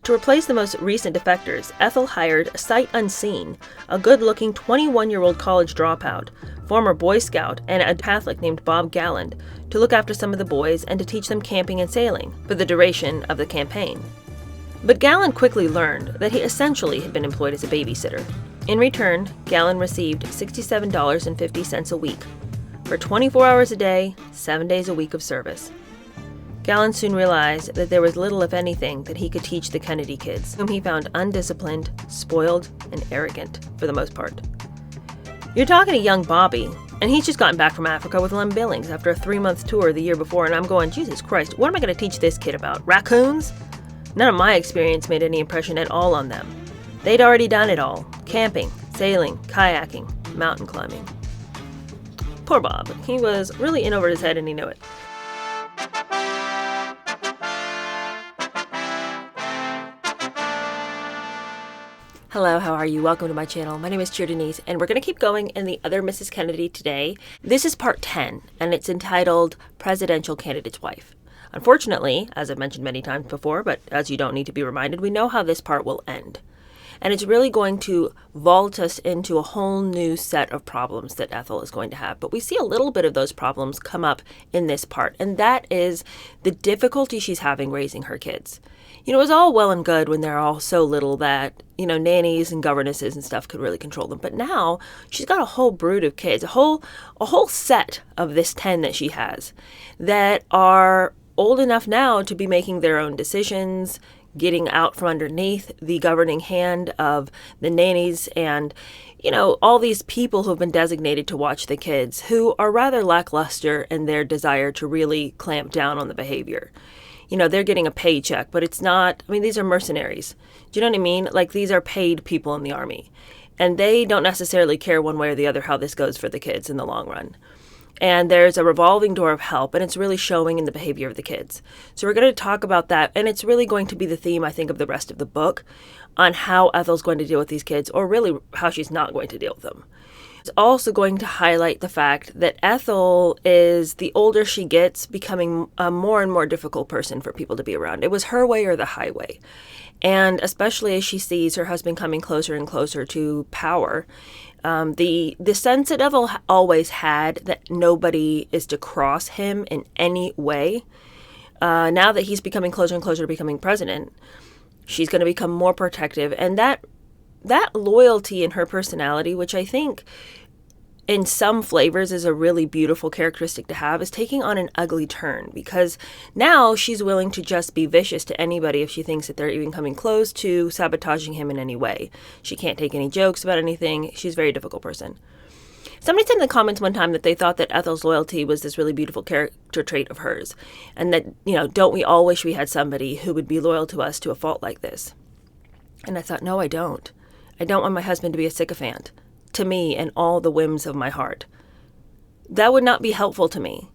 To replace the most recent defectors, Ethel hired, sight unseen, a good-looking 21-year-old college dropout, former Boy Scout, and a Catholic named Bob Galland to look after some of the boys and to teach them camping and sailing for the duration of the campaign. But Galland quickly learned that he essentially had been employed as a babysitter. In return, Galland received $67.50 a week for 24 hours a day, 7 days a week of service. Galland soon realized that there was little, if anything, that he could teach the Kennedy kids, whom he found undisciplined, spoiled, and arrogant for the most part. You're talking to young Bobby, and he's just gotten back from Africa with Lem Billings after a 3-month tour the year before, and I'm going, Jesus Christ, what am I going to teach this kid about? Raccoons? None of my experience made any impression at all on them. They'd already done it all. Camping, sailing, kayaking, mountain climbing. Poor Bob. He was really in over his head and he knew it. Hello, how are you? Welcome to my channel. My name is Cheer Denise, and we're going to keep going in the other Mrs. Kennedy today. This is part 10, and it's entitled Presidential Candidate's Wife. Unfortunately, as I've mentioned many times before, but as you don't need to be reminded, we know how this part will end. And it's really going to vault us into a whole new set of problems that Ethel is going to have. But we see a little bit of those problems come up in this part, and that is the difficulty she's having raising her kids. You know, it was all well and good when they're all so little that, nannies and governesses and stuff could really control them. But now she's got a whole brood of kids, a whole set of this 10 that she has that are old enough now to be making their own decisions, getting out from underneath the governing hand of the nannies and, all these people who have been designated to watch the kids who are rather lackluster in their desire to really clamp down on the behavior. They're getting a paycheck, but it's not, these are mercenaries. Do you know what I mean? Like, these are paid people in the army. And they don't necessarily care one way or the other how this goes for the kids in the long run. And there's a revolving door of help, and it's really showing in the behavior of the kids. So we're going to talk about that, and it's really going to be the theme, I think, of the rest of the book on how Ethel's going to deal with these kids, or really how she's not going to deal with them. It's also going to highlight the fact that Ethel is, the older she gets, becoming a more and more difficult person for people to be around. It was her way or the highway. And especially as she sees her husband coming closer and closer to power, the sense that Ethel always had that nobody is to cross him in any way, now that he's becoming closer and closer to becoming president, she's going to become more protective. And that loyalty in her personality, which I think in some flavors is a really beautiful characteristic to have, is taking on an ugly turn, because now she's willing to just be vicious to anybody if she thinks that they're even coming close to sabotaging him in any way. She can't take any jokes about anything. She's a very difficult person. Somebody said in the comments one time that they thought that Ethel's loyalty was this really beautiful character trait of hers, and that, don't we all wish we had somebody who would be loyal to us to a fault like this? And I thought, no, I don't. I don't want my husband to be a sycophant to me and all the whims of my heart. That would not be helpful to me.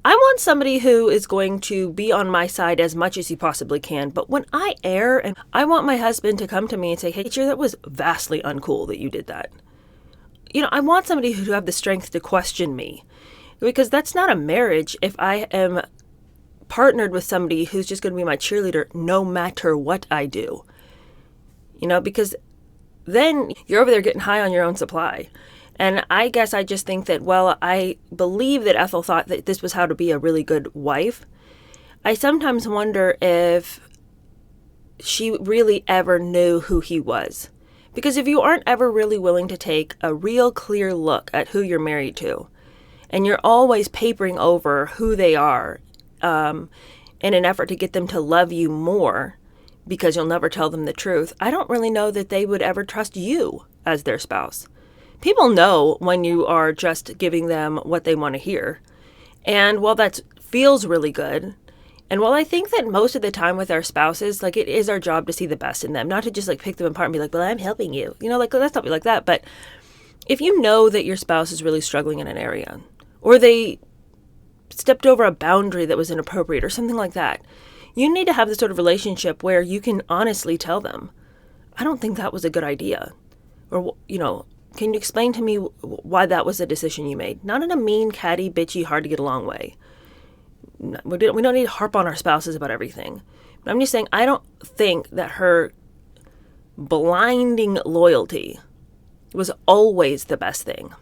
I want somebody who is going to be on my side as much as he possibly can, but when I err, and I want my husband to come to me and say, hey, that was vastly uncool that you did that. I want somebody who have the strength to question me, because that's not a marriage if I am partnered with somebody who's just going to be my cheerleader no matter what I do. Because then you're over there getting high on your own supply. And I guess I just think that, I believe that Ethel thought that this was how to be a really good wife. I sometimes wonder if she really ever knew who he was. Because if you aren't ever really willing to take a real clear look at who you're married to, and you're always papering over who they are in an effort to get them to love you more, because you'll never tell them the truth, I don't really know that they would ever trust you as their spouse. People know when you are just giving them what they want to hear. And while that feels really good, and while I think that most of the time with our spouses, it is our job to see the best in them, not to just pick them apart and be like, well, I'm helping you. Let's not be like that. But if you know that your spouse is really struggling in an area, or they stepped over a boundary that was inappropriate or something like that, you need to have the sort of relationship where you can honestly tell them, I don't think that was a good idea. Or, can you explain to me why that was a decision you made? Not in a mean, catty, bitchy, hard to get along way. We don't need to harp on our spouses about everything. I'm just saying, I don't think that her blinding loyalty was always the best thing.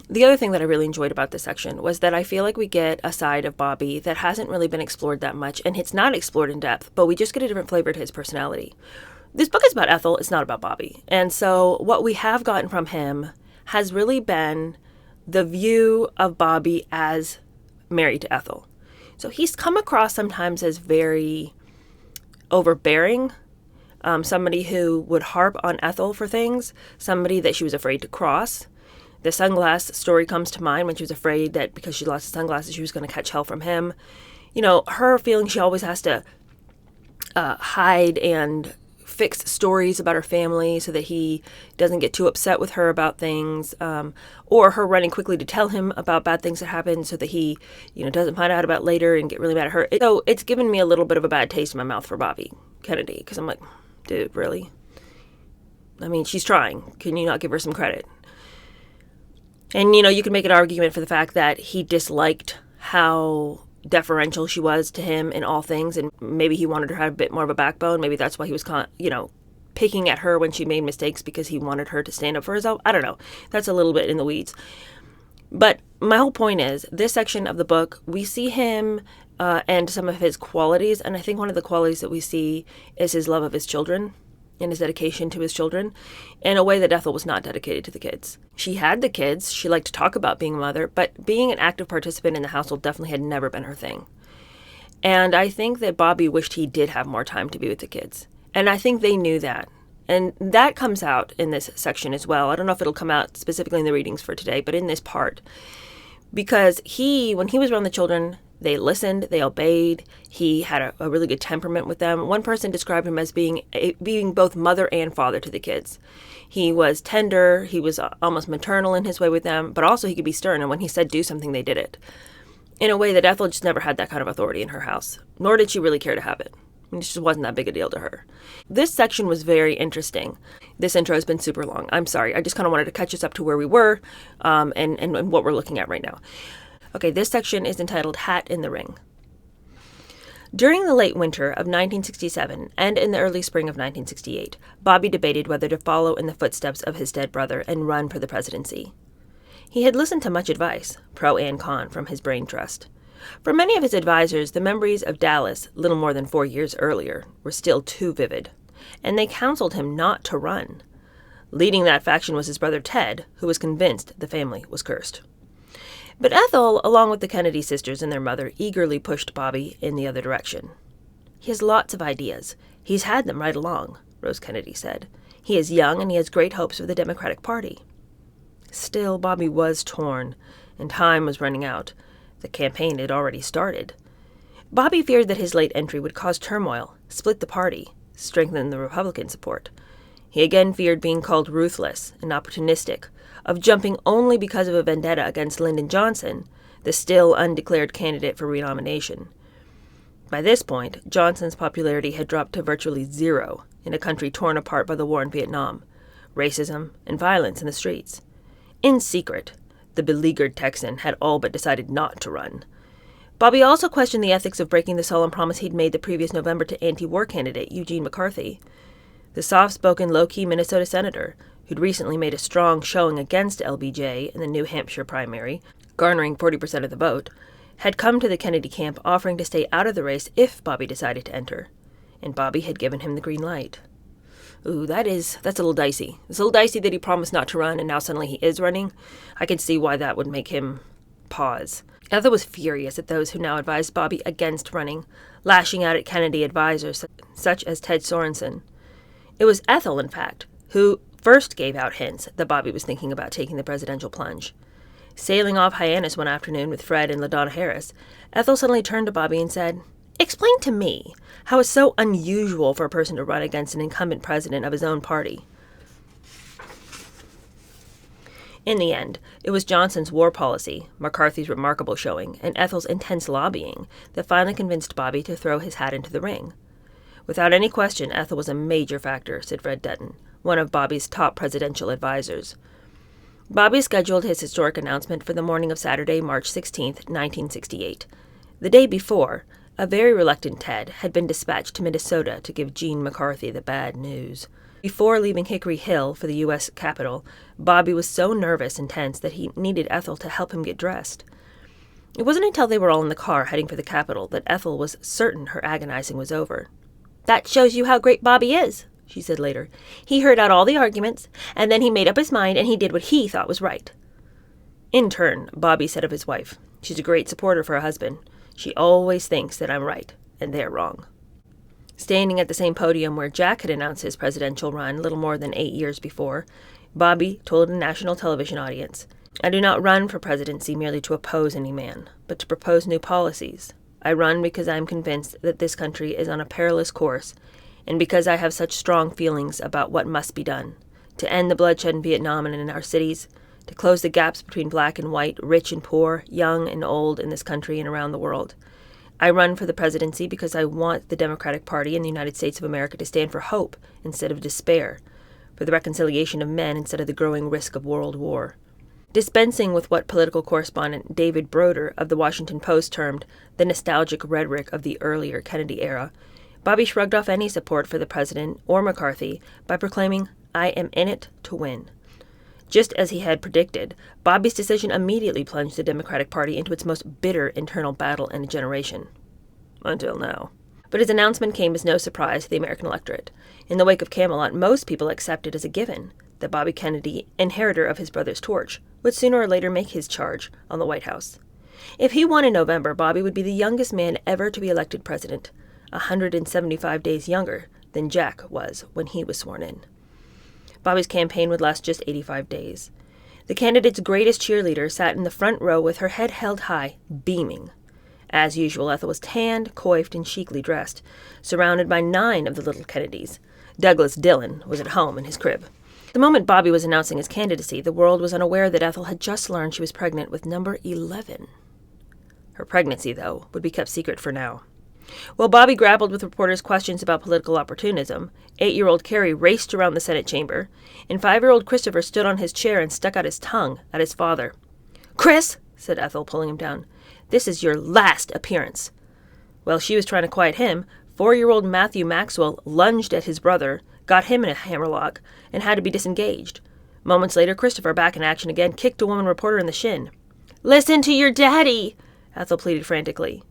The other thing that I really enjoyed about this section was that I feel like we get a side of Bobby that hasn't really been explored that much, and it's not explored in depth, but we just get a different flavor to his personality. This book is about Ethel, it's not about Bobby. And so what we have gotten from him has really been the view of Bobby as married to Ethel. So he's come across sometimes as very overbearing, somebody who would harp on Ethel for things, somebody that she was afraid to cross. The sunglass story comes to mind when she was afraid that because she lost the sunglasses, she was going to catch hell from him. You know, her feeling she always has to hide and fix stories about her family so that he doesn't get too upset with her about things, or her running quickly to tell him about bad things that happen so that he, doesn't find out about later and get really mad at her. So it's given me a little bit of a bad taste in my mouth for Bobby Kennedy, because I'm like, dude, really? I mean, she's trying. Can you not give her some credit? And, you can make an argument for the fact that he disliked how deferential she was to him in all things, and maybe he wanted her to have a bit more of a backbone. Maybe that's why he was, picking at her when she made mistakes, because he wanted her to stand up for herself. I don't know. That's a little bit in the weeds. But my whole point is, this section of the book, we see him and some of his qualities, and I think one of the qualities that we see is his love of his children and his dedication to his children in a way that Ethel was not dedicated to the kids. She had the kids. She liked to talk about being a mother, but being an active participant in the household definitely had never been her thing. And I think that Bobby wished he did have more time to be with the kids. And I think they knew that. And that comes out in this section as well. I don't know if it'll come out specifically in the readings for today, but in this part. Because when he was around the children, they listened, they obeyed. He had a really good temperament with them. One person described him as being both mother and father to the kids. He was tender, he was almost maternal in his way with them, but also he could be stern, and when he said do something, they did it. In a way that Ethel just never had that kind of authority in her house, nor did she really care to have it. It just wasn't that big a deal to her. This section was very interesting. This intro has been super long. I'm sorry. I just kind of wanted to catch us up to where we were and what we're looking at right now. Okay, this section is entitled Hat in the Ring. During the late winter of 1967 and in the early spring of 1968, Bobby debated whether to follow in the footsteps of his dead brother and run for the presidency. He had listened to much advice, pro and con, from his brain trust. For many of his advisors, the memories of Dallas, little more than 4 years earlier, were still too vivid, and they counseled him not to run. Leading that faction was his brother Ted, who was convinced the family was cursed. But Ethel, along with the Kennedy sisters and their mother, eagerly pushed Bobby in the other direction. He has lots of ideas. He's had them right along, Rose Kennedy said. He is young and he has great hopes for the Democratic Party. Still, Bobby was torn, and time was running out. The campaign had already started. Bobby feared that his late entry would cause turmoil, split the party, strengthen the Republican support. He again feared being called ruthless and opportunistic, of jumping only because of a vendetta against Lyndon Johnson, the still undeclared candidate for renomination. By this point, Johnson's popularity had dropped to virtually zero in a country torn apart by the war in Vietnam, racism, and violence in the streets. In secret, the beleaguered Texan had all but decided not to run. Bobby also questioned the ethics of breaking the solemn promise he'd made the previous November to anti-war candidate Eugene McCarthy. The soft-spoken, low-key Minnesota senator, who'd recently made a strong showing against LBJ in the New Hampshire primary, garnering 40% of the vote, had come to the Kennedy camp offering to stay out of the race if Bobby decided to enter. And Bobby had given him the green light. Ooh, that's a little dicey. It's a little dicey that he promised not to run and now suddenly he is running. I can see why that would make him pause. Ethel was furious at those who now advised Bobby against running, lashing out at Kennedy advisors such as Ted Sorensen. It was Ethel, in fact, who first gave out hints that Bobby was thinking about taking the presidential plunge. Sailing off Hyannis one afternoon with Fred and LaDonna Harris, Ethel suddenly turned to Bobby and said, "Explain to me how it's so unusual for a person to run against an incumbent president of his own party." In the end, it was Johnson's war policy, McCarthy's remarkable showing, and Ethel's intense lobbying that finally convinced Bobby to throw his hat into the ring. Without any question, Ethel was a major factor, said Fred Dutton, one of Bobby's top presidential advisors. Bobby scheduled his historic announcement for the morning of Saturday, March 16, 1968. The day before, A very reluctant Ted had been dispatched to Minnesota to give Gene McCarthy the bad news. Before leaving Hickory Hill for the U.S. Capitol, Bobby was so nervous and tense that he needed Ethel to help him get dressed. It wasn't until they were all in the car heading for the Capitol that Ethel was certain her agonizing was over. "That shows you how great Bobby is," she said later. "He heard out all the arguments, and then he made up his mind and he did what he thought was right." In turn, Bobby said of his wife, "She's a great supporter for her husband. She always thinks that I'm right, and they're wrong." Standing at the same podium where Jack had announced his presidential run little more than 8 years before, Bobby told a national television audience, "I do not run for presidency merely to oppose any man, but to propose new policies. I run because I am convinced that this country is on a perilous course, and because I have such strong feelings about what must be done, to end the bloodshed in Vietnam and in our cities, to close the gaps between black and white, rich and poor, young and old in this country and around the world. I run for the presidency because I want the Democratic Party in the United States of America to stand for hope instead of despair, for the reconciliation of men instead of the growing risk of world war." Dispensing with what political correspondent David Broder of the Washington Post termed the nostalgic rhetoric of the earlier Kennedy era, Bobby shrugged off any support for the president or McCarthy by proclaiming, "I am in it to win." Just as he had predicted, Bobby's decision immediately plunged the Democratic Party into its most bitter internal battle in a generation. Until now. But his announcement came as no surprise to the American electorate. In the wake of Camelot, most people accepted as a given that Bobby Kennedy, inheritor of his brother's torch, would sooner or later make his charge on the White House. If he won in November, Bobby would be the youngest man ever to be elected president, 175 days younger than Jack was when he was sworn in. Bobby's campaign would last just 85 days. The candidate's greatest cheerleader sat in the front row with her head held high, beaming. As usual, Ethel was tanned, coiffed, and chicly dressed, surrounded by 9 of the little Kennedys. Douglas Dillon was at home in his crib. The moment Bobby was announcing his candidacy, the world was unaware that Ethel had just learned she was pregnant with number 11. Her pregnancy, though, would be kept secret for now. While Bobby grappled with reporters' questions about political opportunism, 8-year-old Carrie raced around the Senate chamber, and 5-year-old Christopher stood on his chair and stuck out his tongue at his father. "Chris," said Ethel, pulling him down, "this is your last appearance." While she was trying to quiet him, 4-year-old Matthew Maxwell lunged at his brother, got him in a hammerlock, and had to be disengaged. Moments later, Christopher, back in action again, kicked a woman reporter in the shin. "Listen to your daddy," Ethel pleaded frantically.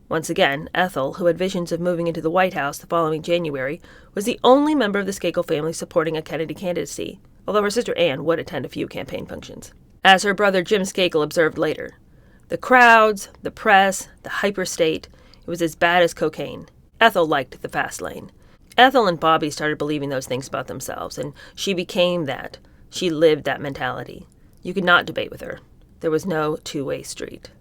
Once again, Ethel, who had visions of moving into the White House the following January, was the only member of the Skakel family supporting a Kennedy candidacy, although her sister Anne would attend a few campaign functions. As her brother Jim Skakel observed later, "The crowds, the press, the hyperstate, it was as bad as cocaine. Ethel liked the fast lane." Ethel and Bobby started believing those things about themselves, and she became that. She lived that mentality. You could not debate with her. There was no two-way street.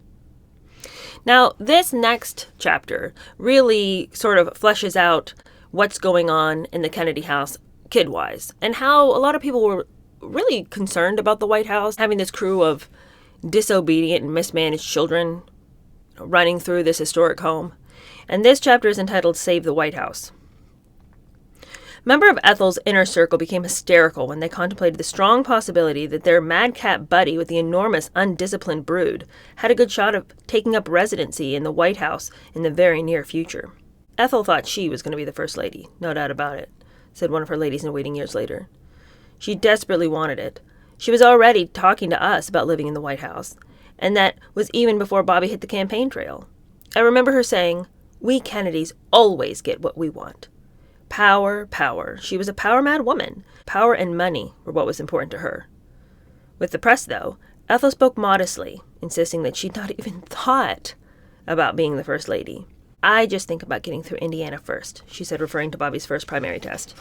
Now, this next chapter really sort of fleshes out what's going on in the Kennedy house kid-wise, and how a lot of people were really concerned about the White House having this crew of disobedient and mismanaged children running through this historic home. And this chapter is entitled Save the White House. A member of Ethel's inner circle became hysterical when they contemplated the strong possibility that their madcap buddy with the enormous undisciplined brood had a good shot of taking up residency in the White House in the very near future. Ethel thought she was going to be the First Lady, no doubt about it, said one of her ladies-in-waiting years later. She desperately wanted it. She was already talking to us about living in the White House, and that was even before Bobby hit the campaign trail. I remember her saying, "We Kennedys always get what we want." Power, power. She was a power-mad woman. Power and money were what was important to her. With the press, though, Ethel spoke modestly, insisting that she'd not even thought about being the First Lady. "I just think about getting through Indiana first," she said, referring to Bobby's first primary test.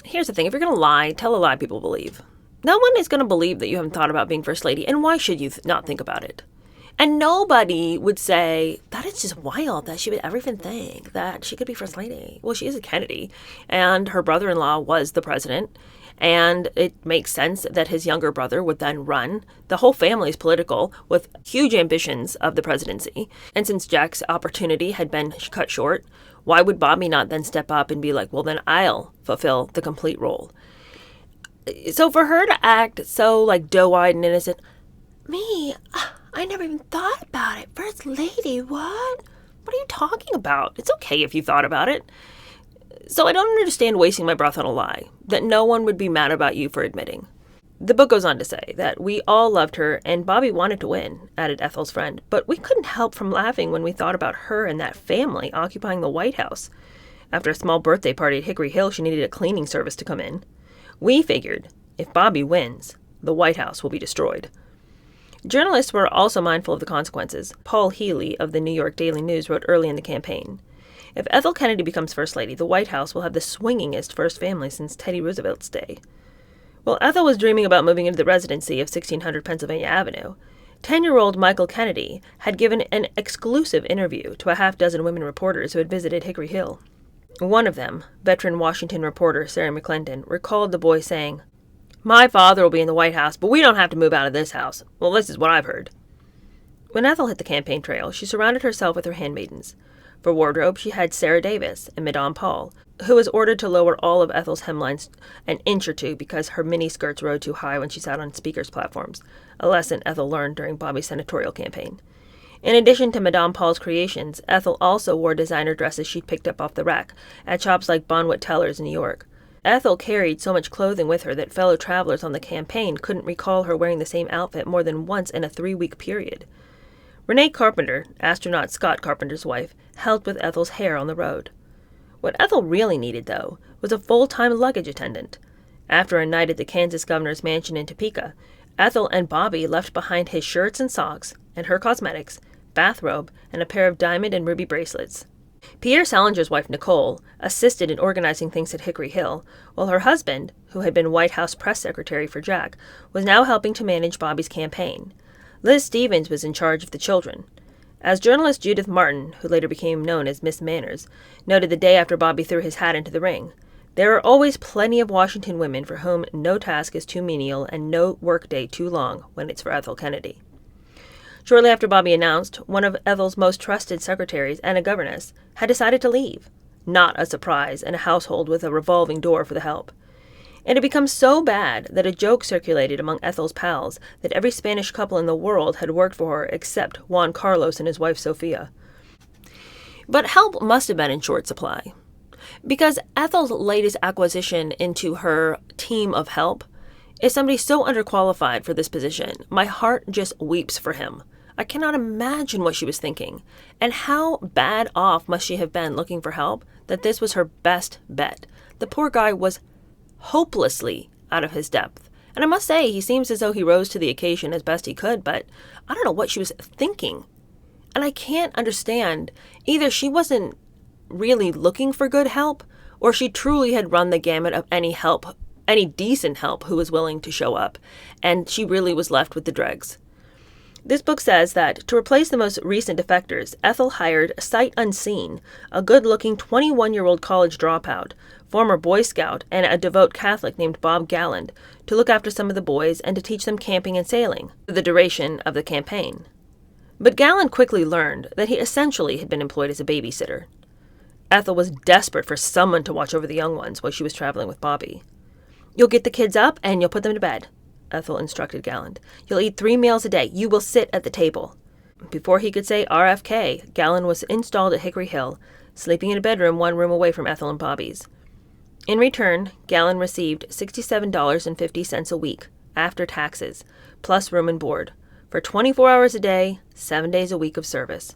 Here's the thing. If you're going to lie, tell a lie people believe. No one is going to believe that you haven't thought about being First Lady, and why should you not think about it? And nobody would say, that is just wild that she would ever even think that she could be First Lady. Well, she is a Kennedy, and her brother-in-law was the president, and it makes sense that his younger brother would then run. The whole family is political, with huge ambitions of the presidency. And since Jack's opportunity had been cut short, why would Bobby not then step up and be like, well, then I'll fulfill the complete role? So for her to act so like doe-eyed and innocent, I never even thought about it. First lady, what? What are you talking about? It's okay if you thought about it. So I don't understand wasting my breath on a lie that no one would be mad about you for admitting. The book goes on to say that we all loved her and Bobby wanted to win, added Ethel's friend, but we couldn't help from laughing when we thought about her and that family occupying the White House. After a small birthday party at Hickory Hill, she needed a cleaning service to come in. We figured, if Bobby wins, the White House will be destroyed. Journalists were also mindful of the consequences. Paul Healy of the New York Daily News wrote early in the campaign, "If Ethel Kennedy becomes First Lady, the White House will have the swingingest first family since Teddy Roosevelt's day." While Ethel was dreaming about moving into the residency of 1600 Pennsylvania Avenue, 10-year-old Michael Kennedy had given an exclusive interview to a half-dozen women reporters who had visited Hickory Hill. One of them, veteran Washington reporter Sarah McClendon, recalled the boy saying, "My father will be in the White House, but we don't have to move out of this house. Well, this is what I've heard." When Ethel hit the campaign trail, she surrounded herself with her handmaidens. For wardrobe, she had Sarah Davis and Madame Paul, who was ordered to lower all of Ethel's hemlines an inch or two because her miniskirts rode too high when she sat on speakers' platforms, a lesson Ethel learned during Bobby's senatorial campaign. In addition to Madame Paul's creations, Ethel also wore designer dresses she'd picked up off the rack at shops like Bonwit Teller's in New York. Ethel carried so much clothing with her that fellow travelers on the campaign couldn't recall her wearing the same outfit more than once in a 3-week period. Renee Carpenter, astronaut Scott Carpenter's wife, helped with Ethel's hair on the road. What Ethel really needed, though, was a full-time luggage attendant. After a night at the Kansas governor's mansion in Topeka, Ethel and Bobby left behind his shirts and socks, and her cosmetics, bathrobe, and a pair of diamond and ruby bracelets. Pierre Salinger's wife, Nicole, assisted in organizing things at Hickory Hill, while her husband, who had been White House press secretary for Jack, was now helping to manage Bobby's campaign. Liz Stevens was in charge of the children. As journalist Judith Martin, who later became known as Miss Manners, noted the day after Bobby threw his hat into the ring, "There are always plenty of Washington women for whom no task is too menial and no workday too long when it's for Ethel Kennedy." Shortly after Bobby announced, one of Ethel's most trusted secretaries and a governess had decided to leave. Not a surprise in a household with a revolving door for the help. It had become so bad that a joke circulated among Ethel's pals that every Spanish couple in the world had worked for her except Juan Carlos and his wife Sofia. But help must have been in short supply. Because Ethel's latest acquisition into her team of help is somebody so underqualified for this position, my heart just weeps for him. I cannot imagine what she was thinking. And how bad off must she have been looking for help that this was her best bet. The poor guy was hopelessly out of his depth. And I must say, he seems as though he rose to the occasion as best he could, but I don't know what she was thinking. And I can't understand. Either she wasn't really looking for good help, or she truly had run the gamut of any help, any decent help who was willing to show up, and she really was left with the dregs. This book says that to replace the most recent defectors, Ethel hired, sight unseen, a good-looking 21-year-old college dropout, former Boy Scout, and a devout Catholic named Bob Galland to look after some of the boys and to teach them camping and sailing for the duration of the campaign. But Galland quickly learned that he essentially had been employed as a babysitter. Ethel was desperate for someone to watch over the young ones while she was traveling with Bobby. "You'll get the kids up and you'll put them to bed," Ethel instructed Galland. "You'll eat 3 meals a day. You will sit at the table." Before he could say RFK, Galland was installed at Hickory Hill, sleeping in a bedroom 1 room away from Ethel and Bobby's. In return, Galland received $67.50 a week, after taxes, plus room and board, for 24 hours a day, 7 days a week of service.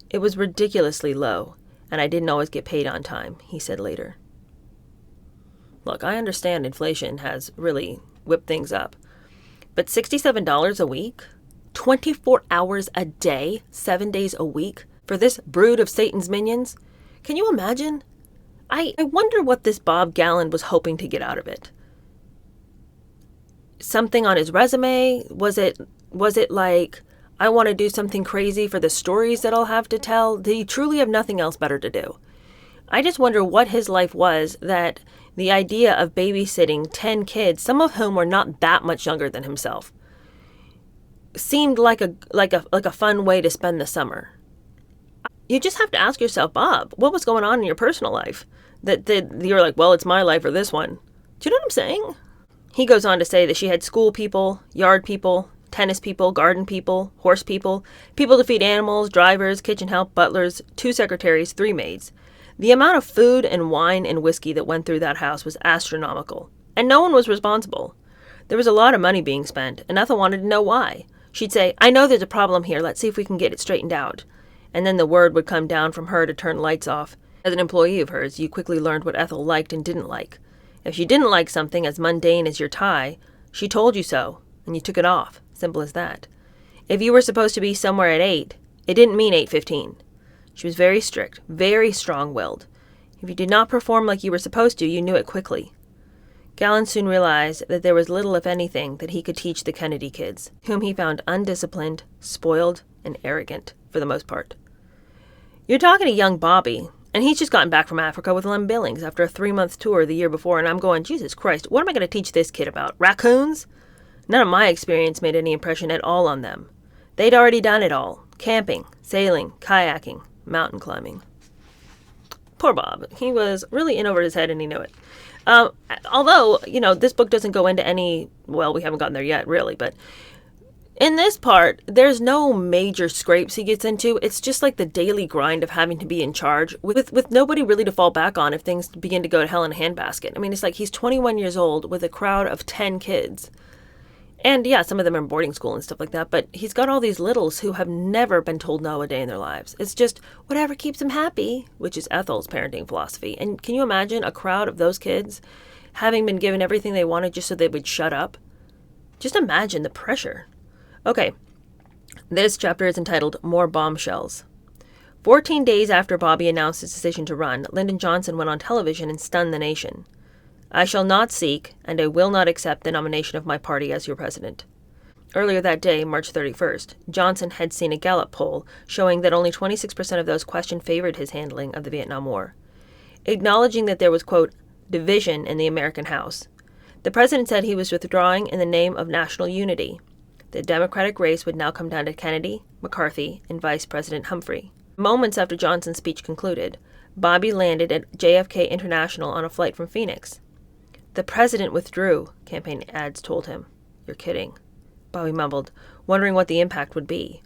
"It was ridiculously low, and I didn't always get paid on time," he said later. Look, I understand inflation has really whipped things up, but $67 a week, 24 hours a day, 7 days a week, for this brood of Satan's minions? Can you imagine? I wonder what this Bob Galland was hoping to get out of it. Something on his resume? Was it like, I want to do something crazy for the stories that I'll have to tell? Did he truly have nothing else better to do? I just wonder what his life was that the idea of babysitting 10 kids, some of whom were not that much younger than himself, seemed like a fun way to spend the summer. You just have to ask yourself, Bob, what was going on in your personal life? That you're like, well, it's my life or this one. Do you know what I'm saying? He goes on to say that she had school people, yard people, tennis people, garden people, horse people, people to feed animals, drivers, kitchen help, butlers, 2 secretaries, 3 maids. The amount of food and wine and whiskey that went through that house was astronomical, and no one was responsible. There was a lot of money being spent, and Ethel wanted to know why. She'd say, "I know there's a problem here, let's see if we can get it straightened out." And then the word would come down from her to turn lights off. As an employee of hers, you quickly learned what Ethel liked and didn't like. If she didn't like something as mundane as your tie, she told you so, and you took it off. Simple as that. If you were supposed to be somewhere at 8, it didn't mean 8:15. She was very strict, very strong-willed. If you did not perform like you were supposed to, you knew it quickly. Gallon soon realized that there was little, if anything, that he could teach the Kennedy kids, whom he found undisciplined, spoiled, and arrogant, for the most part. You're talking to young Bobby, and he's just gotten back from Africa with Lem Billings after a 3-month tour the year before, and I'm going, Jesus Christ, what am I going to teach this kid about? Raccoons? None of my experience made any impression at all on them. They'd already done it all. Camping, sailing, kayaking, mountain climbing. Poor Bob. He was really in over his head and he knew it. Although, this book doesn't go into any, well, we haven't gotten there yet, really, but in this part, there's no major scrapes he gets into. It's just like the daily grind of having to be in charge with nobody really to fall back on if things begin to go to hell in a handbasket. I mean, it's like he's 21 years old with a crowd of 10 kids. And yeah, some of them are in boarding school and stuff like that, but he's got all these littles who have never been told no a day in their lives. It's just whatever keeps them happy, which is Ethel's parenting philosophy. And can you imagine a crowd of those kids having been given everything they wanted just so they would shut up? Just imagine the pressure. Okay, this chapter is entitled More Bombshells. 14 days after Bobby announced his decision to run, Lyndon Johnson went on television and stunned the nation. "I shall not seek, and I will not accept the nomination of my party as your president." Earlier that day, March 31st, Johnson had seen a Gallup poll showing that only 26% of those questioned favored his handling of the Vietnam War. Acknowledging that there was, quote, division in the American House, the president said he was withdrawing in the name of national unity. The Democratic race would now come down to Kennedy, McCarthy, and Vice President Humphrey. Moments after Johnson's speech concluded, Bobby landed at JFK International on a flight from Phoenix. "The president withdrew," campaign ads told him. "You're kidding," Bobby mumbled, wondering what the impact would be.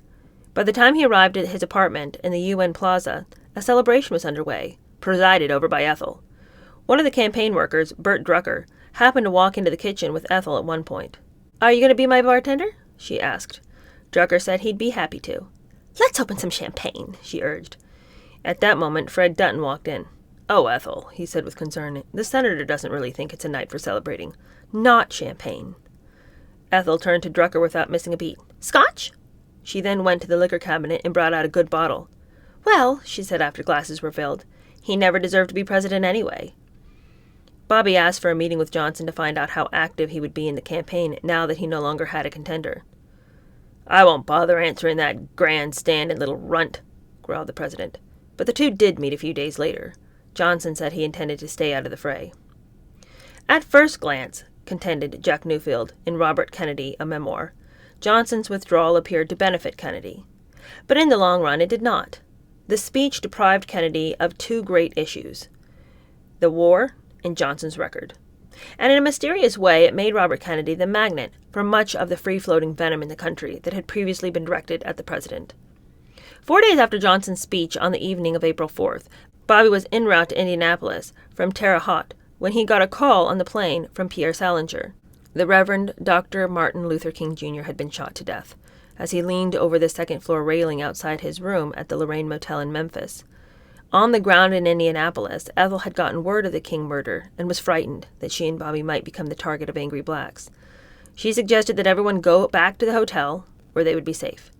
By the time he arrived at his apartment in the UN Plaza, a celebration was underway, presided over by Ethel. One of the campaign workers, Bert Drucker, happened to walk into the kitchen with Ethel at one point. "Are you going to be my bartender?" she asked. Drucker said he'd be happy to. "Let's open some champagne," she urged. At that moment, Fred Dutton walked in. "Oh, Ethel," he said with concern, "the senator doesn't really think it's a night for celebrating. Not champagne." Ethel turned to Drucker without missing a beat. "Scotch?" She then went to the liquor cabinet and brought out a good bottle. "Well," she said after glasses were filled, "he never deserved to be president anyway." Bobby asked for a meeting with Johnson to find out how active he would be in the campaign now that he no longer had a contender. "I won't bother answering that grandstanding little runt," growled the president. But the two did meet a few days later. Johnson said he intended to stay out of the fray. "At first glance," contended Jack Newfield in Robert Kennedy, a memoir, "Johnson's withdrawal appeared to benefit Kennedy. But in the long run, it did not. The speech deprived Kennedy of 2 great issues: the war and Johnson's record. And in a mysterious way, it made Robert Kennedy the magnet for much of the free-floating venom in the country that had previously been directed at the president. 4 days after Johnson's speech on the evening of April 4th, Bobby was en route to Indianapolis from Terre Haute when he got a call on the plane from Pierre Salinger. The Reverend Dr. Martin Luther King Jr. had been shot to death as he leaned over the second-floor railing outside his room at the Lorraine Motel in Memphis. On the ground in Indianapolis, Ethel had gotten word of the King murder and was frightened that she and Bobby might become the target of angry blacks. She suggested that everyone go back to the hotel where they would be safe.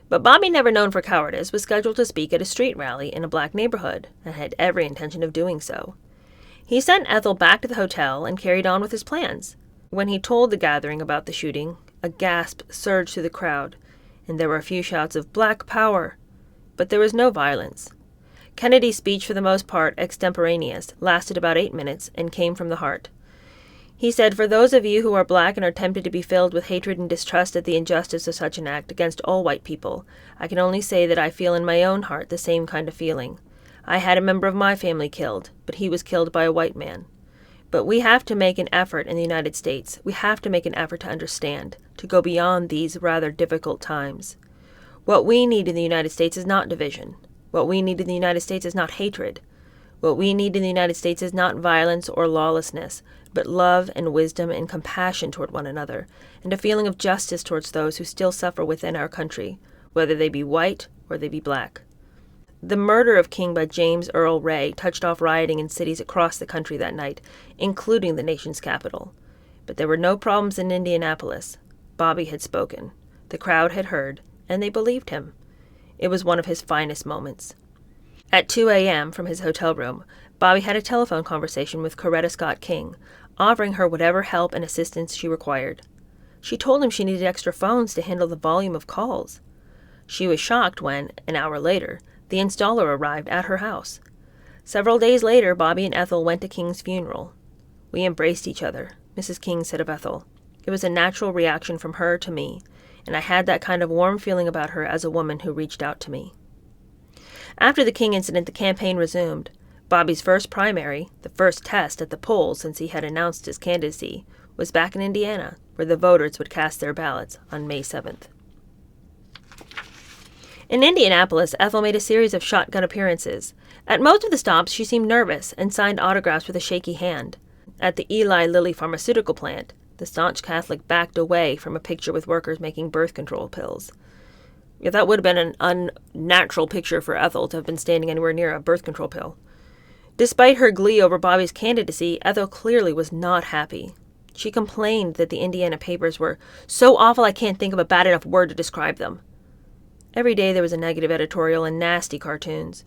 But Bobby, never known for cowardice, was scheduled to speak at a street rally in a black neighborhood and had every intention of doing so. He sent Ethel back to the hotel and carried on with his plans. When he told the gathering about the shooting, a gasp surged through the crowd, and there were a few shouts of "Black Power!" But there was no violence. Kennedy's speech, for the most part extemporaneous, lasted about 8 minutes and came from the heart. He said, "For those of you who are black and are tempted to be filled with hatred and distrust at the injustice of such an act against all white people, I can only say that I feel in my own heart the same kind of feeling. I had a member of my family killed, but he was killed by a white man. But we have to make an effort in the United States. We have to make an effort to understand, to go beyond these rather difficult times. What we need in the United States is not division. What we need in the United States is not hatred. What we need in the United States is not violence or lawlessness, but love and wisdom and compassion toward one another, and a feeling of justice towards those who still suffer within our country, whether they be white or they be black. The murder of King by James Earl Ray touched off rioting in cities across the country that night, including the nation's capital. But there were no problems in Indianapolis. Bobby had spoken. The crowd had heard, and they believed him. It was one of his finest moments. At 2 a.m. from his hotel room, Bobby had a telephone conversation with Coretta Scott King, offering her whatever help and assistance she required. She told him she needed extra phones to handle the volume of calls. She was shocked when, an hour later, the installer arrived at her house. Several days later, Bobby and Ethel went to King's funeral. We embraced each other, Mrs. King said of Ethel. It was a natural reaction from her to me, and I had that kind of warm feeling about her as a woman who reached out to me. After the King incident, the campaign resumed. Bobby's first primary, the first test at the polls since he had announced his candidacy, was back in Indiana, where the voters would cast their ballots on May 7th. In Indianapolis, Ethel made a series of shotgun appearances. At most of the stops, she seemed nervous and signed autographs with a shaky hand. At the Eli Lilly pharmaceutical plant, the staunch Catholic backed away from a picture with workers making birth control pills. Yeah, that would have been an unnatural picture for Ethel to have been standing anywhere near a birth control pill. Despite her glee over Bobby's candidacy, Ethel clearly was not happy. She complained that the Indiana papers were so awful I can't think of a bad enough word to describe them. Every day there was a negative editorial and nasty cartoons.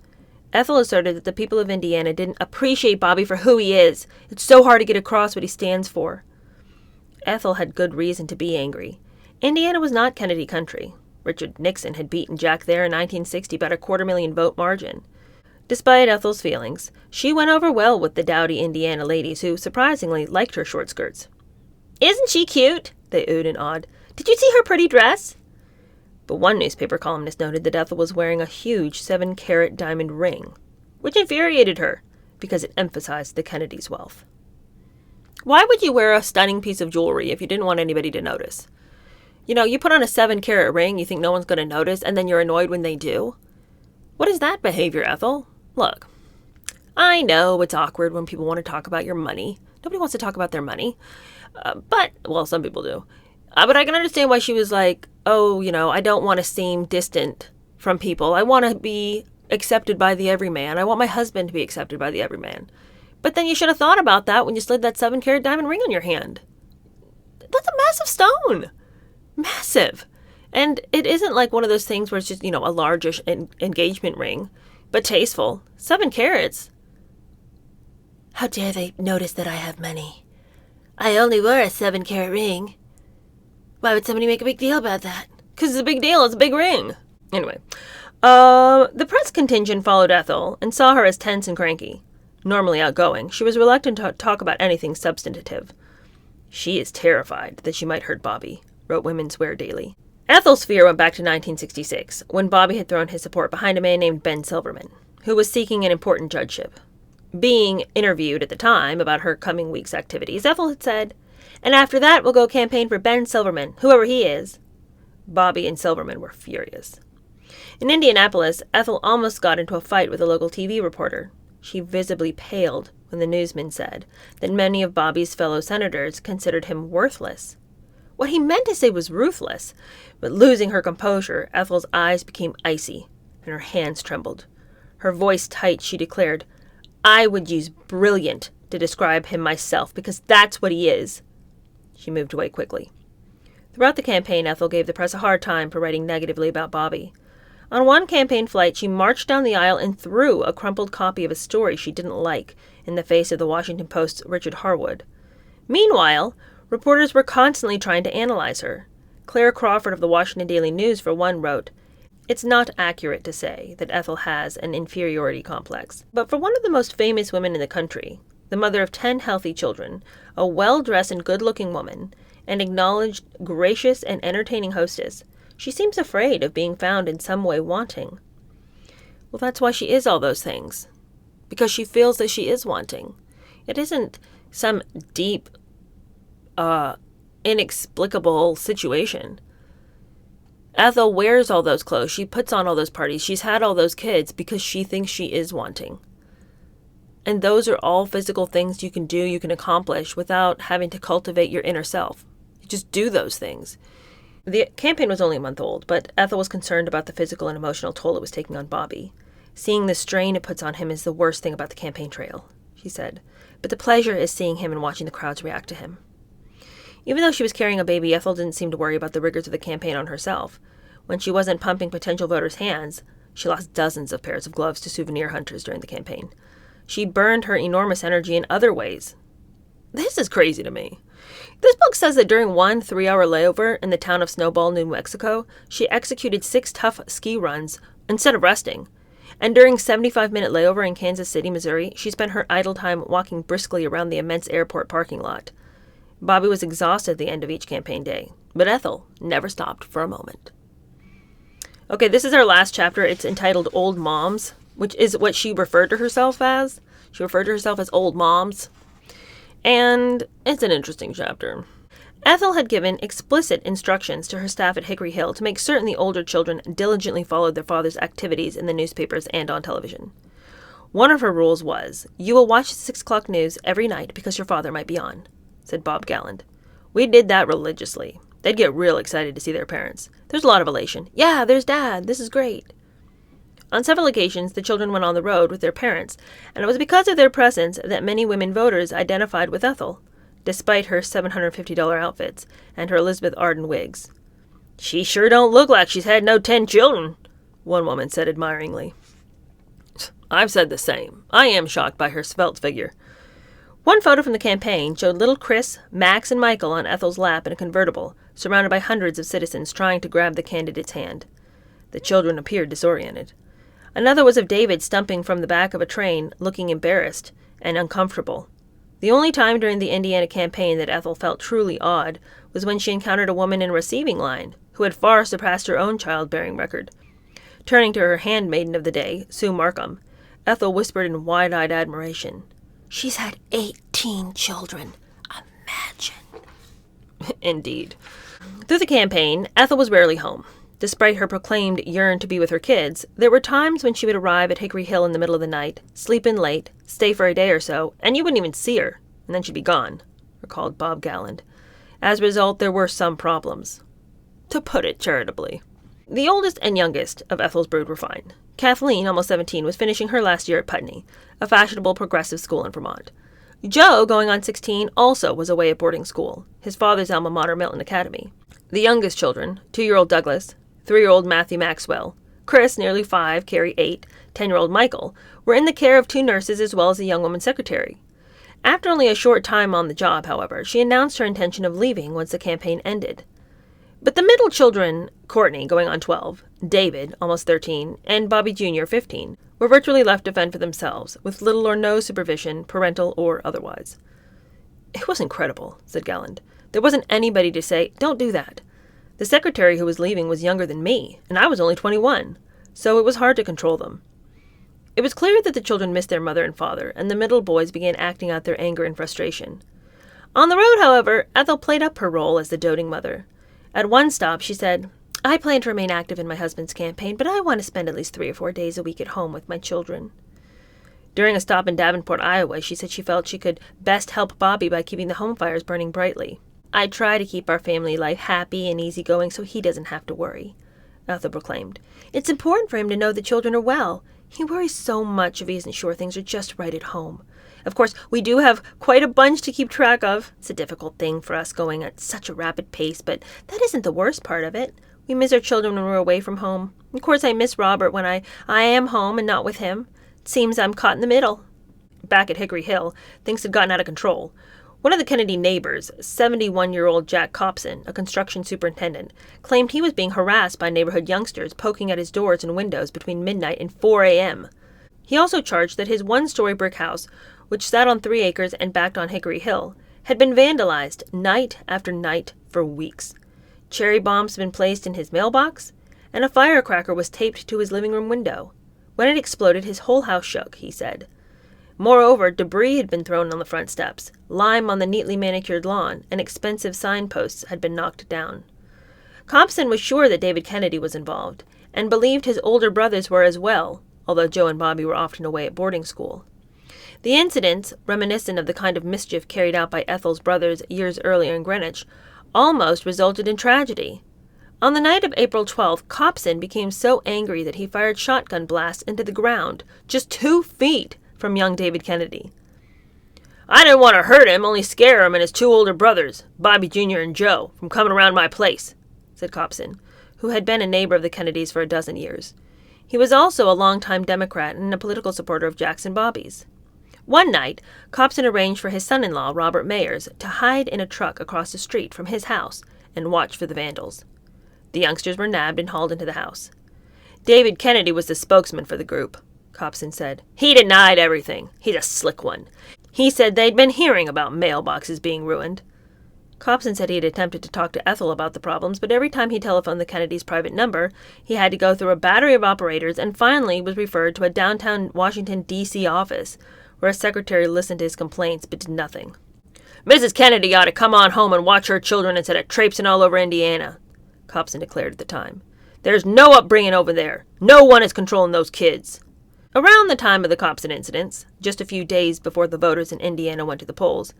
Ethel asserted that the people of Indiana didn't appreciate Bobby for who he is. It's so hard to get across what he stands for. Ethel had good reason to be angry. Indiana was not Kennedy country. Richard Nixon had beaten Jack there in 1960 by a 250,000 vote margin. Despite Ethel's feelings, she went over well with the dowdy Indiana ladies who, surprisingly, liked her short skirts. "Isn't she cute?" they oohed and awed. "Did you see her pretty dress?" But one newspaper columnist noted that Ethel was wearing a huge 7-carat diamond ring, which infuriated her because it emphasized the Kennedys' wealth. Why would you wear a stunning piece of jewelry if you didn't want anybody to notice? You know, you put on a 7-carat ring, you think no one's going to notice, and then you're annoyed when they do? What is that behavior, Ethel? Look, I know it's awkward when people want to talk about your money. Nobody wants to talk about their money. Well, some people do. But I can understand why she was like, oh, I don't want to seem distant from people. I want to be accepted by the everyman. I want my husband to be accepted by the everyman. But then you should have thought about that when you slid that 7-carat diamond ring on your hand. That's a massive stone. Massive. And it isn't like one of those things where it's just, a largish engagement ring, but tasteful. 7 carats. How dare they notice that I have money? I only wear a 7-carat ring. Why would somebody make a big deal about that? Because it's a big deal. It's a big ring. Anyway, the press contingent followed Ethel and saw her as tense and cranky. Normally outgoing, she was reluctant to talk about anything substantive. She is terrified that she might hurt Bobby, wrote Women's Wear Daily. Ethel's fear went back to 1966, when Bobby had thrown his support behind a man named Ben Silverman, who was seeking an important judgeship. Being interviewed at the time about her coming week's activities, Ethel had said, "And after that, we'll go campaign for Ben Silverman, whoever he is." Bobby and Silverman were furious. In Indianapolis, Ethel almost got into a fight with a local TV reporter. She visibly paled when the newsman said that many of Bobby's fellow senators considered him worthless. What he meant to say was ruthless, but losing her composure, Ethel's eyes became icy, and her hands trembled. Her voice tight, she declared, "I would use brilliant to describe him myself, because that's what he is." She moved away quickly. Throughout the campaign, Ethel gave the press a hard time for writing negatively about Bobby. On one campaign flight, she marched down the aisle and threw a crumpled copy of a story she didn't like in the face of the Washington Post's Richard Harwood. Meanwhile, reporters were constantly trying to analyze her. Claire Crawford of the Washington Daily News, for one, wrote, "It's not accurate to say that Ethel has an inferiority complex, but for one of the most famous women in the country, the mother of 10 healthy children, a well-dressed and good-looking woman, an acknowledged, gracious, and entertaining hostess, she seems afraid of being found in some way wanting." Well, that's why she is all those things. Because she feels that she is wanting. It isn't some deep, inexplicable situation. Ethel wears all those clothes. She puts on all those parties. She's had all those kids because she thinks she is wanting. And those are all physical things you can do, you can accomplish without having to cultivate your inner self. You just do those things. The campaign was only a month old, but Ethel was concerned about the physical and emotional toll it was taking on Bobby. Seeing the strain it puts on him is the worst thing about the campaign trail, she said. But the pleasure is seeing him and watching the crowds react to him. Even though she was carrying a baby, Ethel didn't seem to worry about the rigors of the campaign on herself. When she wasn't pumping potential voters' hands, she lost dozens of pairs of gloves to souvenir hunters during the campaign. She burned her enormous energy in other ways. This is crazy to me. This book says that during one 3-hour layover in the town of Snowball, New Mexico, she executed 6 tough ski runs instead of resting. And during a 75-minute layover in Kansas City, Missouri, she spent her idle time walking briskly around the immense airport parking lot. Bobby was exhausted at the end of each campaign day, but Ethel never stopped for a moment. Okay, this is our last chapter. It's entitled Old Moms, which is what she referred to herself as. She referred to herself as Old Moms. And it's an interesting chapter. Ethel had given explicit instructions to her staff at Hickory Hill to make certain the older children diligently followed their father's activities in the newspapers and on television. One of her rules was, "You will watch the 6 o'clock news every night because your father might be on," said Bob Galland. We did that religiously. They'd get real excited to see their parents. There's a lot of elation. "Yeah, there's Dad. This is great." On several occasions, the children went on the road with their parents, and it was because of their presence that many women voters identified with Ethel, despite her $750 outfits and her Elizabeth Arden wigs. "She sure don't look like she's had no 10 children," one woman said admiringly. I've said the same. I am shocked by her svelte figure. One photo from the campaign showed little Chris, Max, and Michael on Ethel's lap in a convertible, surrounded by hundreds of citizens trying to grab the candidate's hand. The children appeared disoriented. Another was of David stumping from the back of a train, looking embarrassed and uncomfortable. The only time during the Indiana campaign that Ethel felt truly odd was when she encountered a woman in a receiving line who had far surpassed her own childbearing record. Turning to her handmaiden of the day, Sue Markham, Ethel whispered in wide-eyed admiration, "She's had 18 children. Imagine." Indeed. Through the campaign, Ethel was rarely home. Despite her proclaimed yearn to be with her kids, there were times when she would arrive at Hickory Hill in the middle of the night, sleep in late, stay for a day or so, and you wouldn't even see her, and then she'd be gone, recalled Bob Galland. As a result, there were some problems. To put it charitably. The oldest and youngest of Ethel's brood were fine. Kathleen, almost 17, was finishing her last year at Putney, a fashionable progressive school in Vermont. Joe, going on 16, also was away at boarding school, his father's alma mater, Milton Academy. The youngest children, 2-year-old Douglas, 3-year-old Matthew Maxwell, Chris, nearly 5, Carrie 8, 10-year-old Michael, were in the care of 2 nurses as well as a young woman's secretary. After only a short time on the job, however, she announced her intention of leaving once the campaign ended. But the middle children, Courtney, going on 12, David, almost 13, and Bobby Jr., 15, were virtually left to fend for themselves, with little or no supervision, parental or otherwise. "It was incredible," said Galland. "There wasn't anybody to say, 'Don't do that.' The secretary who was leaving was younger than me, and I was only 21, so it was hard to control them." It was clear that the children missed their mother and father, and the middle boys began acting out their anger and frustration. On the road, however, Ethel played up her role as the doting mother. At one stop, she said, "I plan to remain active in my husband's campaign, but I want to spend at least 3 or 4 days a week at home with my children." During a stop in Davenport, Iowa, she said she felt she could best help Bobby by keeping the home fires burning brightly. "I try to keep our family life happy and easygoing so he doesn't have to worry," Ethel proclaimed. "It's important for him to know the children are well. He worries so much if he isn't sure things are just right at home. Of course, we do have quite a bunch to keep track of. It's a difficult thing for us going at such a rapid pace, but that isn't the worst part of it. We miss our children when we're away from home. Of course, I miss Robert when I am home and not with him. It seems I'm caught in the middle." Back at Hickory Hill, things had gotten out of control. One of the Kennedy neighbors, 71-year-old Jack Copson, a construction superintendent, claimed he was being harassed by neighborhood youngsters poking at his doors and windows between midnight and 4 a.m. He also charged that his 1-story brick house, which sat on 3 acres and backed on Hickory Hill, had been vandalized night after night for weeks. Cherry bombs had been placed in his mailbox, and a firecracker was taped to his living room window. When it exploded, his whole house shook, he said. Moreover, debris had been thrown on the front steps, lime on the neatly manicured lawn, and expensive signposts had been knocked down. Copson was sure that David Kennedy was involved, and believed his older brothers were as well, although Joe and Bobby were often away at boarding school. The incidents, reminiscent of the kind of mischief carried out by Ethel's brothers years earlier in Greenwich, almost resulted in tragedy. On the night of April 12th, Copson became so angry that he fired shotgun blasts into the ground, just 2 feet from young David Kennedy. "I didn't want to hurt him, only scare him and his 2 older brothers, Bobby Jr. and Joe, from coming around my place," said Copson, who had been a neighbor of the Kennedys for a dozen years. He was also a longtime Democrat and a political supporter of Jackson Bobby's. One night, Copson arranged for his son-in-law, Robert Mayers, to hide in a truck across the street from his house and watch for the vandals. The youngsters were nabbed and hauled into the house. "David Kennedy was the spokesman for the group," Copson said. "He denied everything. He's a slick one. He said they'd been hearing about mailboxes being ruined." Copson said he had attempted to talk to Ethel about the problems, but every time he telephoned the Kennedys' private number, he had to go through a battery of operators and finally was referred to a downtown Washington, D.C. office, where a secretary listened to his complaints but did nothing. "Mrs. Kennedy ought to come on home and watch her children instead of traipsing all over Indiana," Copson declared at the time. "There's no upbringing over there. No one is controlling those kids." Around the time of the Copson incidents, just a few days before the voters in Indiana went to the polls,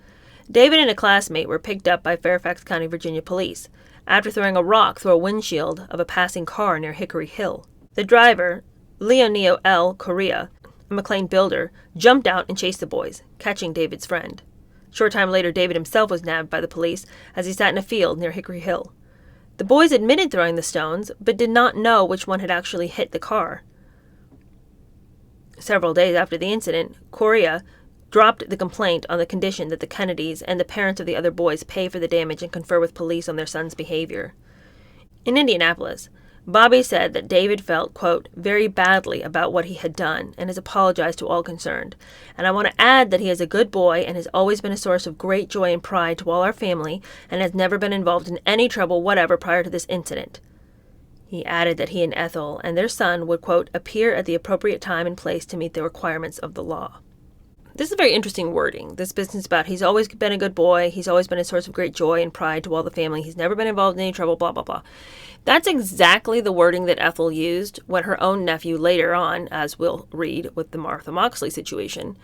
David and a classmate were picked up by Fairfax County, Virginia police after throwing a rock through a windshield of a passing car near Hickory Hill. The driver, Leonio L. Correa, a McLean builder, jumped out and chased the boys, catching David's friend. A short time later, David himself was nabbed by the police as he sat in a field near Hickory Hill. The boys admitted throwing the stones, but did not know which one had actually hit the car. Several days after the incident, Correa dropped the complaint on the condition that the Kennedys and the parents of the other boys pay for the damage and confer with police on their son's behavior. In Indianapolis, Bobby said that David felt, quote, "very badly about what he had done and has apologized to all concerned. And I want to add that he is a good boy and has always been a source of great joy and pride to all our family and has never been involved in any trouble whatever prior to this incident." He added that he and Ethel and their son would, quote, "appear at the appropriate time and place to meet the requirements of the law." This is very interesting wording. This business about he's always been a good boy, he's always been a source of great joy and pride to all the family, he's never been involved in any trouble, blah, blah, blah. That's exactly the wording that Ethel used when her own nephew later on, as we'll read with the Martha Moxley situation.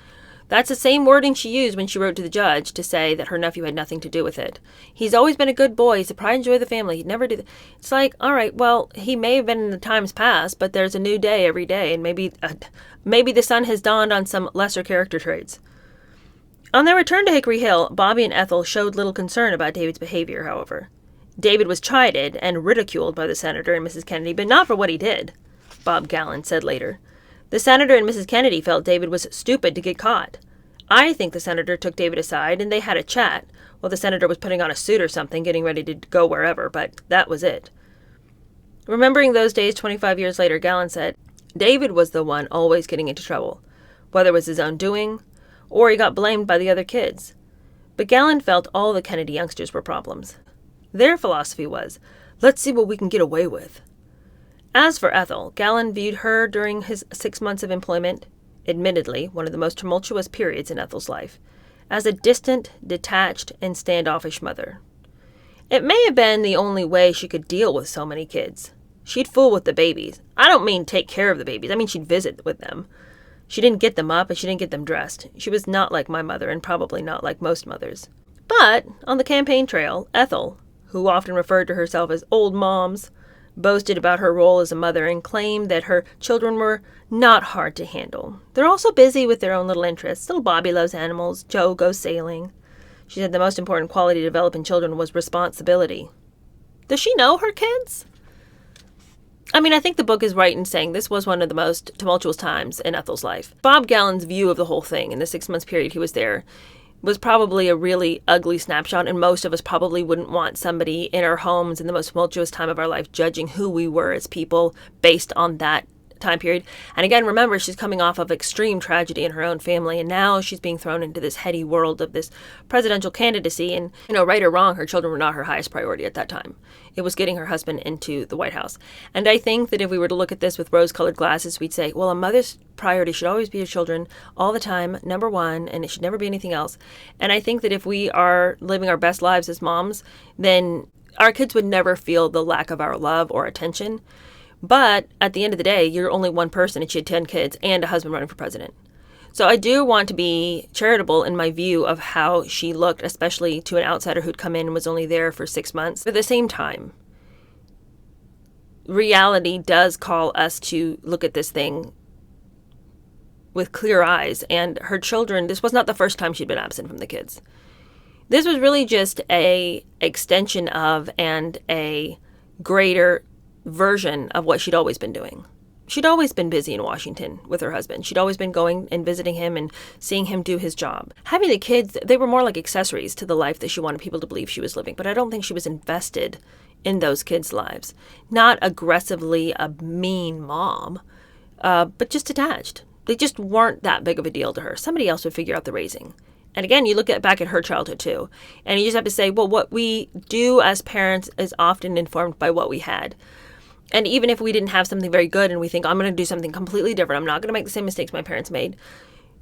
That's the same wording she used when she wrote to the judge to say that her nephew had nothing to do with it. He's always been a good boy. He's a pride and joy of the family. He'd never do that. It's like, all right, well, he may have been in the times past, but there's a new day every day, and maybe the sun has dawned on some lesser character traits. On their return to Hickory Hill, Bobby and Ethel showed little concern about David's behavior, however. David was chided and ridiculed by the senator and Mrs. Kennedy, but not for what he did, Bob Gallen said later. The senator and Mrs. Kennedy felt David was stupid to get caught. I think the senator took David aside and they had a chat while the senator was putting on a suit or something, getting ready to go wherever, but that was it. Remembering those days 25 years later, Gallen said, David was the one always getting into trouble, whether it was his own doing or he got blamed by the other kids. But Gallen felt all the Kennedy youngsters were problems. Their philosophy was, let's see what we can get away with. As for Ethel, Gallen viewed her during his 6 months of employment, admittedly one of the most tumultuous periods in Ethel's life, as a distant, detached, and standoffish mother. It may have been the only way she could deal with so many kids. She'd fool with the babies. I don't mean take care of the babies. I mean she'd visit with them. She didn't get them up and she didn't get them dressed. She was not like my mother and probably not like most mothers. But on the campaign trail, Ethel, who often referred to herself as old moms, boasted about her role as a mother and claimed that her children were not hard to handle. They're also busy with their own little interests. Little Bobby loves animals. Joe goes sailing. She said the most important quality to develop in children was responsibility. Does she know her kids? I mean, I think the book is right in saying this was one of the most tumultuous times in Ethel's life. Bob Gallen's view of the whole thing in the 6 months period he was there was probably a really ugly snapshot, and most of us probably wouldn't want somebody in our homes in the most tumultuous time of our life judging who we were as people based on that time period. And again, remember, she's coming off of extreme tragedy in her own family, and now she's being thrown into this heady world of this presidential candidacy. And, right or wrong, her children were not her highest priority at that time. It was getting her husband into the White House. And I think that if we were to look at this with rose-colored glasses, we'd say, well, a mother's priority should always be her children all the time, number one, and it should never be anything else. And I think that if we are living our best lives as moms, then our kids would never feel the lack of our love or attention. But at the end of the day, you're only one person and she had 10 kids and a husband running for president. So I do want to be charitable in my view of how she looked, especially to an outsider who'd come in and was only there for 6 months. But at the same time, reality does call us to look at this thing with clear eyes. And her children, this was not the first time she'd been absent from the kids. This was really just a extension of and a greater version of what she'd always been doing. She'd always been busy in Washington with her husband. She'd always been going and visiting him and seeing him do his job. Having the kids, they were more like accessories to the life that she wanted people to believe she was living. But I don't think she was invested in those kids' lives. Not aggressively a mean mom, but just attached. They just weren't that big of a deal to her. Somebody else would figure out the raising. And again, you look back at her childhood too. And you just have to say, well, what we do as parents is often informed by what we had. And even if we didn't have something very good and we think, I'm going to do something completely different, I'm not going to make the same mistakes my parents made,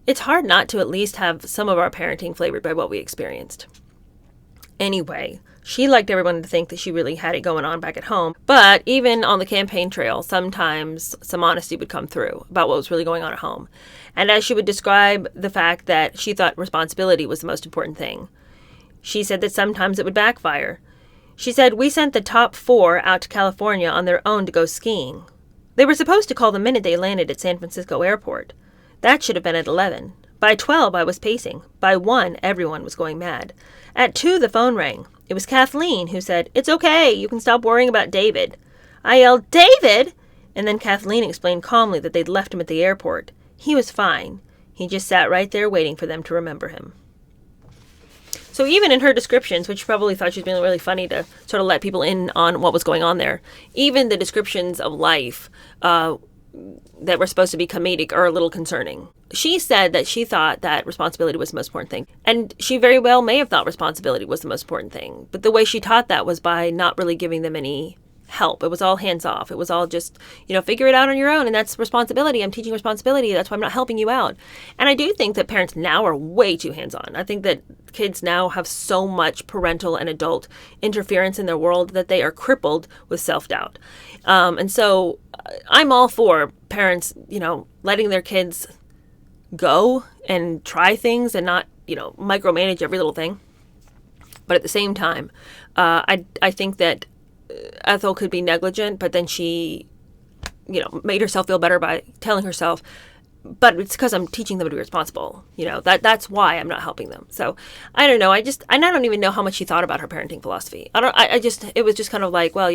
it's hard not to at least have some of our parenting flavored by what we experienced. Anyway, she liked everyone to think that she really had it going on back at home. But even on the campaign trail, sometimes some honesty would come through about what was really going on at home. And as she would describe the fact that she thought responsibility was the most important thing, she said that sometimes it would backfire. She said, we sent the top 4 out to California on their own to go skiing. They were supposed to call the minute they landed at San Francisco Airport. That should have been at 11. By 12, I was pacing. By 1, everyone was going mad. At 2, the phone rang. It was Kathleen who said, it's okay, you can stop worrying about David. I yelled, David! And then Kathleen explained calmly that they'd left him at the airport. He was fine. He just sat right there waiting for them to remember him. So even in her descriptions, which she probably thought she was being really funny to sort of let people in on what was going on there, even the descriptions of life that were supposed to be comedic are a little concerning. She said that she thought that responsibility was the most important thing. And she very well may have thought responsibility was the most important thing. But the way she taught that was by not really giving them any help. It was all hands off. It was all just, figure it out on your own. And that's responsibility. I'm teaching responsibility. That's why I'm not helping you out. And I do think that parents now are way too hands on. I think that kids now have so much parental and adult interference in their world that they are crippled with self-doubt. And so I'm all for parents, letting their kids go and try things and not, micromanage every little thing. But at the same time, I think that Ethel could be negligent, but then she, made herself feel better by telling herself, but it's because I'm teaching them to be responsible. That's why I'm not helping them. So I don't know. I don't even know how much she thought about her parenting philosophy. It was just kind of like, well,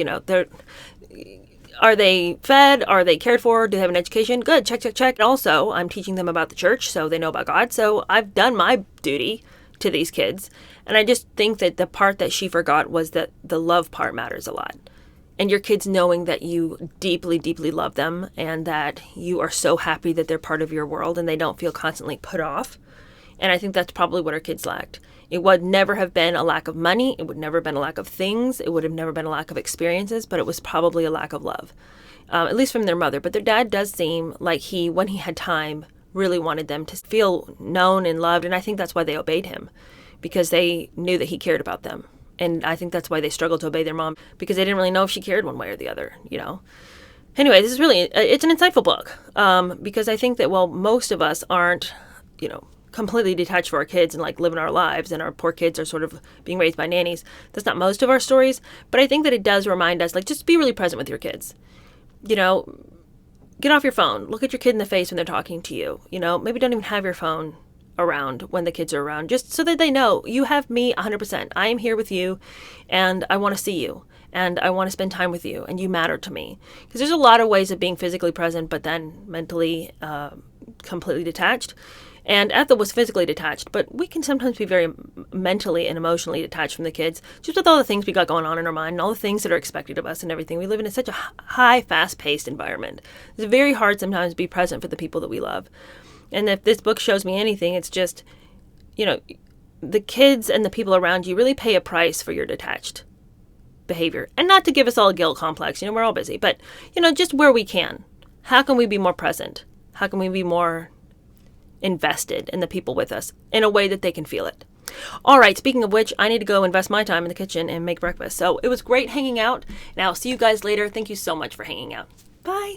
are they fed? Are they cared for? Do they have an education? Good. Check, check, check. Also, I'm teaching them about the church, so they know about God. So I've done my duty to these kids. And I just think that the part that she forgot was that the love part matters a lot. And your kids knowing that you deeply, deeply love them and that you are so happy that they're part of your world and they don't feel constantly put off. And I think that's probably what our kids lacked. It would never have been a lack of money. It would never have been a lack of things. It would have never been a lack of experiences, but it was probably a lack of love, at least from their mother. But their dad does seem like he, when he had time, really wanted them to feel known and loved. And I think that's why they obeyed him, because they knew that he cared about them. And I think that's why they struggled to obey their mom, because they didn't really know if she cared one way or the other, Anyway, this is really, it's an insightful book, because I think that, most of us aren't, completely detached for our kids and living our lives, and our poor kids are sort of being raised by nannies. That's not most of our stories, but I think that it does remind us, just be really present with your kids. Get off your phone. Look at your kid in the face when they're talking to you. Maybe don't even have your phone around when the kids are around, just so that they know you have me 100%. I am here with you, and I want to see you, and I want to spend time with you, and you matter to me. Because there's a lot of ways of being physically present, but then mentally, completely detached. And Ethel was physically detached, but we can sometimes be very mentally and emotionally detached from the kids, just with all the things we got going on in our mind and all the things that are expected of us and everything. We live in such a high, fast-paced environment. It's very hard sometimes to be present for the people that we love. And if this book shows me anything, it's just, the kids and the people around you really pay a price for your detached behavior. And not to give us all a guilt complex, we're all busy, but, just where we can. How can we be more present? How can we be more invested in the people with us in a way that they can feel it? All right, speaking of which, I need to go invest my time in the kitchen and make breakfast. So it was great hanging out, and I'll see you guys later. Thank you so much for hanging out. Bye.